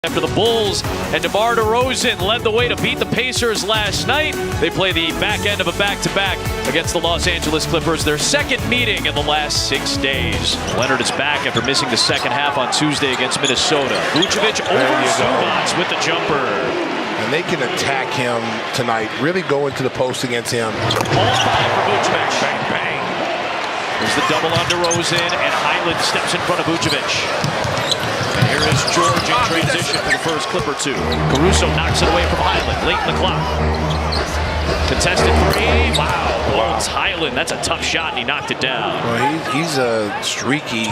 After the Bulls and DeMar DeRozan led the way to beat the Pacers last night. They play the back end of a back-to-back against the Los Angeles Clippers, their second meeting in the last 6 days. Leonard is back after missing the second half on Tuesday against Minnesota. Vucevic over Zubac with the jumper. And they can attack him tonight, really go into the post against him. All 5 for Vucevic. Bang, bang. There's the double on DeRozan, and Highland steps in front of Vucevic. And here is George in transition for the first clip or two. Caruso knocks it away from Highland late in the clock. Contested three. Wow. Oh, it's Highland. That's a tough shot, and he knocked it down. Well, he's a streaky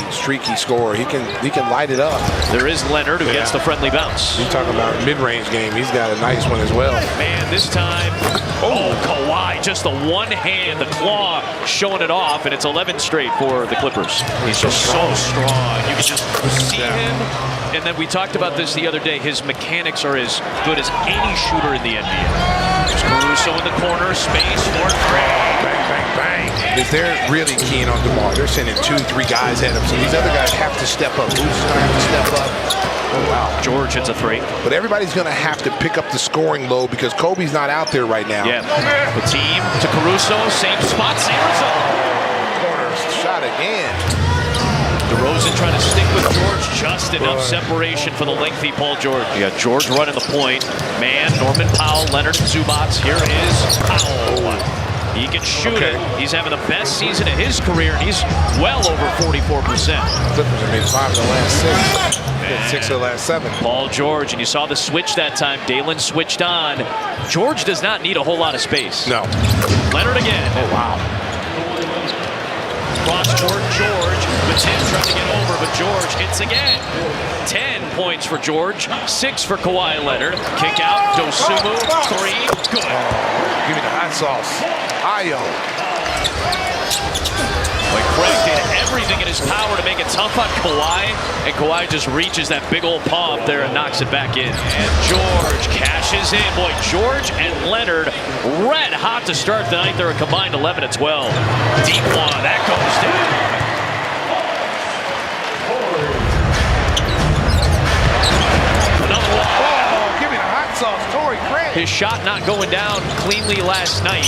scorer. He can light it up. There is Leonard who gets the friendly bounce. You're talking about a mid-range game. He's got a nice one as well. Man, this time, Kawhi, just the one hand, the claw showing it off, and it's 11 straight for the Clippers. He's just so strong. You can just see him. And then we talked about this the other day. His mechanics are as good as any shooter in the NBA. There's Caruso in the corner, space for three. Bang, bang, bang. If they're really keen on DeMar, they're sending 2-3 guys at him. So these other guys have to step up. Who's going to have to step up? Oh, wow. George hits a three. But everybody's going to have to pick up the scoring load because Kobe's not out there right now. Yeah. The team to Caruso, same spot, same result. Corner shot again. DeRozan trying to stick with George, just enough separation for the lengthy Paul George. You got George running the point. Man, Norman Powell, Leonard Zubac. Here is Powell. He can shoot it. He's having the best season of his career, and he's well over 44%. Clippers have made 5 of the last 6. 6 of the last 7. Paul George, and you saw the switch that time. Dalen switched on. George does not need a whole lot of space. No. Leonard again. Oh, wow. Cross court, George. Batum trying to get over, but George hits again. 10 points for George, 6 for Kawhi Leonard. Kick out, Dosunmu, 3, good. Give me the hot sauce. Ayo. But Craig did everything in his power to make it tough on Kawhi, and Kawhi just reaches that big old paw up there and knocks it back in. And George cashes in. Boy, George and Leonard red hot to start the night. They're a combined 11 and 12. Deep one, that goes down. Another one. Oh, give me the hot sauce, Torrey Craig. His shot not going down cleanly last night.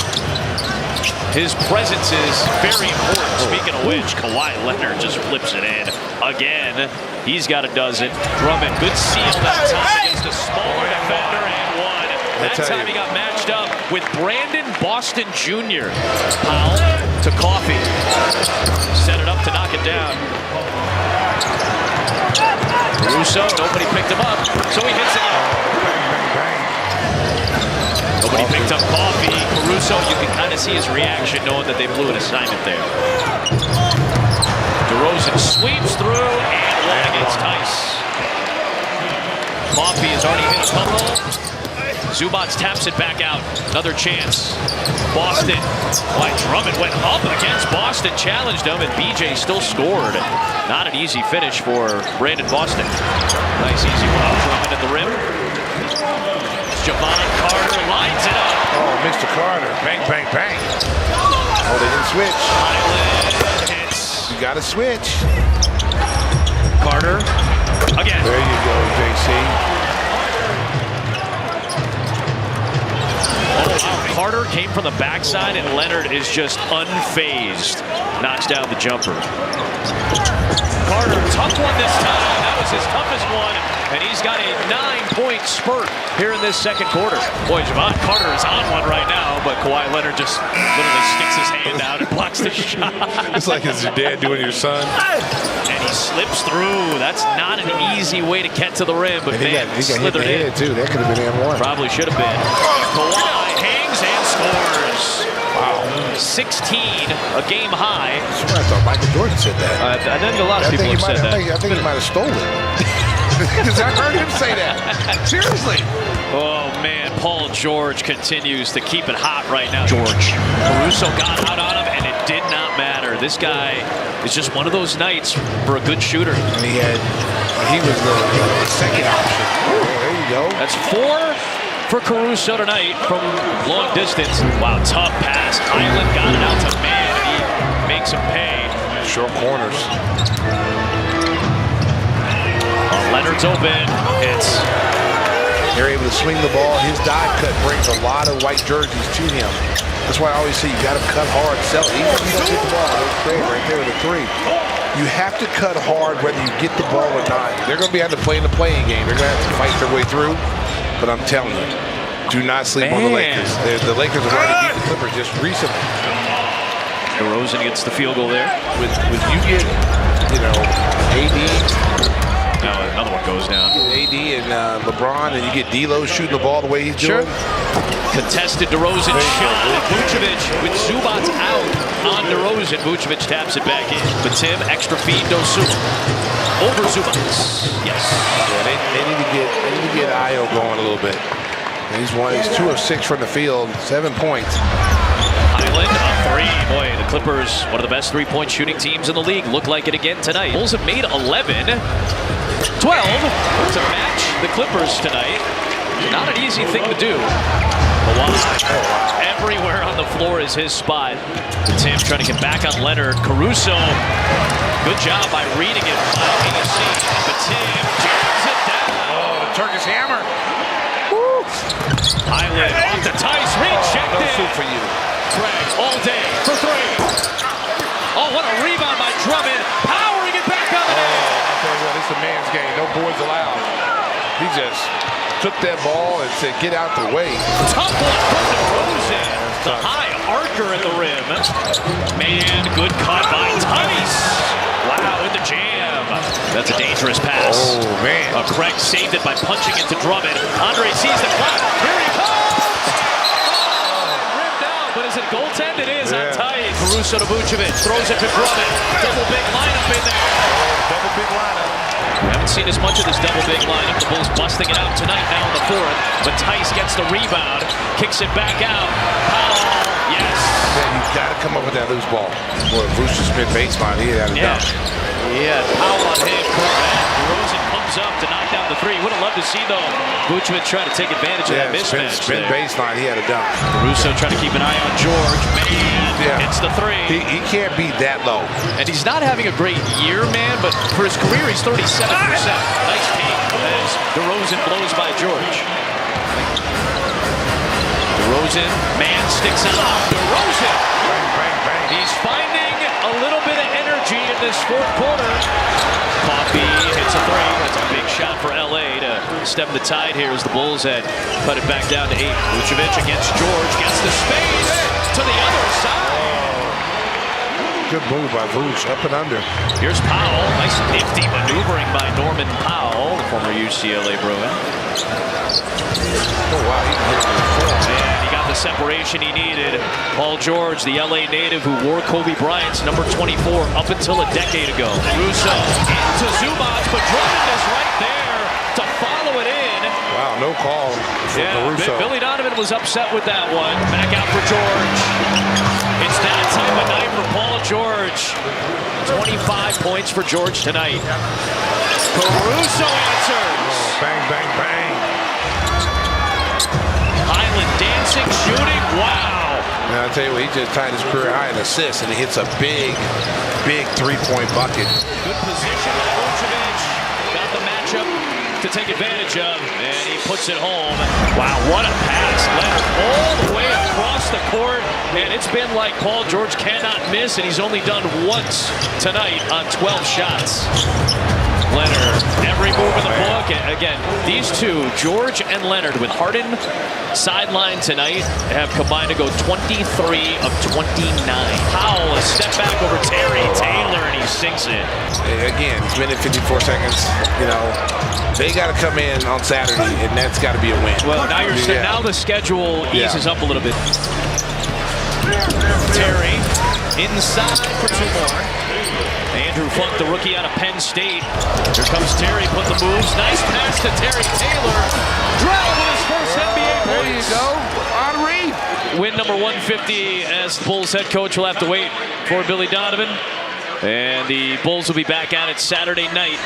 His presence is very important. Speaking of which, Kawhi Leonard just flips it in again. He's got a dozen. Drummond, good seal that time against a smaller defender and one. That time he got matched up with Brandon Boston Jr. Powell to Coffee. Set it up to knock it down. Caruso, nobody picked him up, so he hits it. Nobody picked up Coffee. Caruso, you can kind of see his reaction knowing that they blew an assignment there. DeRozan sweeps through and one against Tice. Coffee has already hit a couple. Zubac taps it back out. Another chance. Boston. Why, Drummond went up against Boston, challenged him, and BJ still scored. Not an easy finish for Brandon Boston. Nice easy one. Drummond at the rim. Javon Carter lines it up. Oh, Mr. Carter. Bang, bang, bang. Oh, they didn't switch. Highland hits. You got to switch. Carter again. There you go, JC. Oh, wow. Carter came from the backside, and Leonard is just unfazed. Knocks down the jumper. Carter, tough one this time. That was his toughest one, and he's got a 9-point spurt here in this second quarter. Boy, Javon Carter is on one right now, but Kawhi Leonard just literally sticks his hand out and blocks the shot. It's like it's your dad doing your son. And he slips through. That's not an easy way to get to the rim, but he got hit in the head, too. That could have been M1. Probably should have been. Kawhi hangs and scores. Wow. 16, a game high. I thought Michael Jordan said that. I think a lot of people have said that. I think he might have stolen it. Because I heard him say that. Seriously. Oh, man. Paul George continues to keep it hot right now. George. Caruso got out on him, and it did not matter. This guy is just one of those nights for a good shooter. And he was the second option. There you go. That's 4 for Caruso tonight from long distance. Wow, tough pass. Highland got it out to Man, and he makes him pay. Short corners. Leonard's open. Hits. They're able to swing the ball. His dive cut brings a lot of white jerseys to him. That's why I always say you got to cut hard, sell. Even if you don't get the ball, that's great right there with a 3. You have to cut hard whether you get the ball or not. They're going to be able to play in the playing game. They're going to have to fight their way through. But I'm telling you, do not sleep on the Lakers. The Lakers have already beat the Clippers just recently. DeRozan gets the field goal there. With you get, AD. Now another one goes down. AD and LeBron, and you get D'Lo shooting the ball the way he's doing. Contested DeRozan shot. Vucevic with Zubac out on DeRozan. Vucevic taps it back in. But Tim, extra feed, Dosunmu. Over Zubac. Yes. Yeah, they need to get Ayo going a little bit. And he's 2 of 6 from the field, 7 points. Highland, a 3. Boy, the Clippers, one of the best three-point shooting teams in the league, look like it again tonight. Bulls have made 11. 12 to match the Clippers tonight. Not an easy thing to do. Everywhere on the floor is his spot. Tim trying to get back on Leonard. Caruso, good job by reading it by AC. But Tim jams it down. Oh, the Turkish hammer. Woo. Highland off to Tice, rejected. No soup for you. Craig all day for 3. Oh, what a rebound by Drummond. Powering it back up. It's a man's game. No boys allowed. He just took that ball and said, get out the way. Tough one from DeRozan. The high archer at the rim. Man, good cut by Tice. Wow, with the jam. That's a dangerous pass. Oh, man. Craig saved it by punching it to Drummond. Andre sees the clock. Here he comes. Ripped out, but is it goaltend? It is on Tice. Caruso to Vucevic. Throws it to Drummond. Double big lineup in there. Double big lineup. We haven't seen as much of this double big lineup. The Bulls busting it out tonight now in the 4th. But Tice gets the rebound, kicks it back out. Powell, yes. Yeah, you've got to come up with that loose ball. Boy, Bruce just mid baseline. He had a dunk. Yeah, Powell on him. DeRozan comes up to knock down the 3. Would have loved to see, though, Vucevic try to take advantage of that mismatch. Spin baseline, he had a dunk. Caruso trying to keep an eye on George. Man, hits the 3. He can't be that low. And he's not having a great year, man, but for his career, he's 37%. Nice take as DeRozan blows by George. DeRozan, man sticks out. DeRozan! Bang, bang, bang. He's finding a little bit of energy in this 4th quarter. Coffee hits a 3. That's a big shot for LA to stem the tide here as the Bulls had cut it back down to 8. Vucevic against George, gets the space to the other side. Good move by Vuce, up and under. Here's Powell. Nice nifty maneuvering by Norman Powell, the former UCLA Bruin. Oh, wow, he hit it with 4. And he got the separation he needed. Paul George, the LA native who wore Kobe Bryant's number 24 up until a decade ago. Russo into Zubac, but Drummond is right there to follow it in. Wow, no call for Caruso. Billy Donovan was upset with that one. Back out for George. It's that type of night for Paul George. 25 points for George tonight. Caruso answers. Oh, bang, bang, bang. Highland dancing, shooting. Wow. Now, I'll tell you what, he just tied his career high in assists, and he hits a big, big 3-point bucket. Good position by Vucevic. Got the matchup to take advantage of, and he puts it home. Wow, what a pass. Leonard all the way across the court, and it's been like Paul George cannot miss, and he's only done once tonight on 12 shots. Leonard, every move in the book. And again, these two, George and Leonard, with Harden sideline tonight, have combined to go 23 of 29. Powell, a step back over Terry Taylor, and he sinks it. Again, it's minute 54 seconds. They got to come in on Saturday, and that's got to be a win. Well, now the schedule eases up a little bit. Terry inside for 2 more. Andrew Funk, the rookie out of Penn State. Here comes Terry, put the moves. Nice pass to Terry Taylor. Drell with his first NBA points. There you go, Henri. Win number 150 as the Bulls head coach will have to wait for Billy Donovan. And the Bulls will be back at it Saturday night.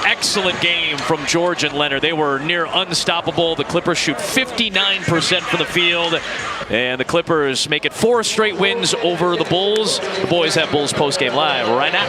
Excellent game from George and Leonard. They were near unstoppable. The Clippers shoot 59% from the field. And the Clippers make it 4 straight wins over the Bulls. The boys have Bulls postgame live right now.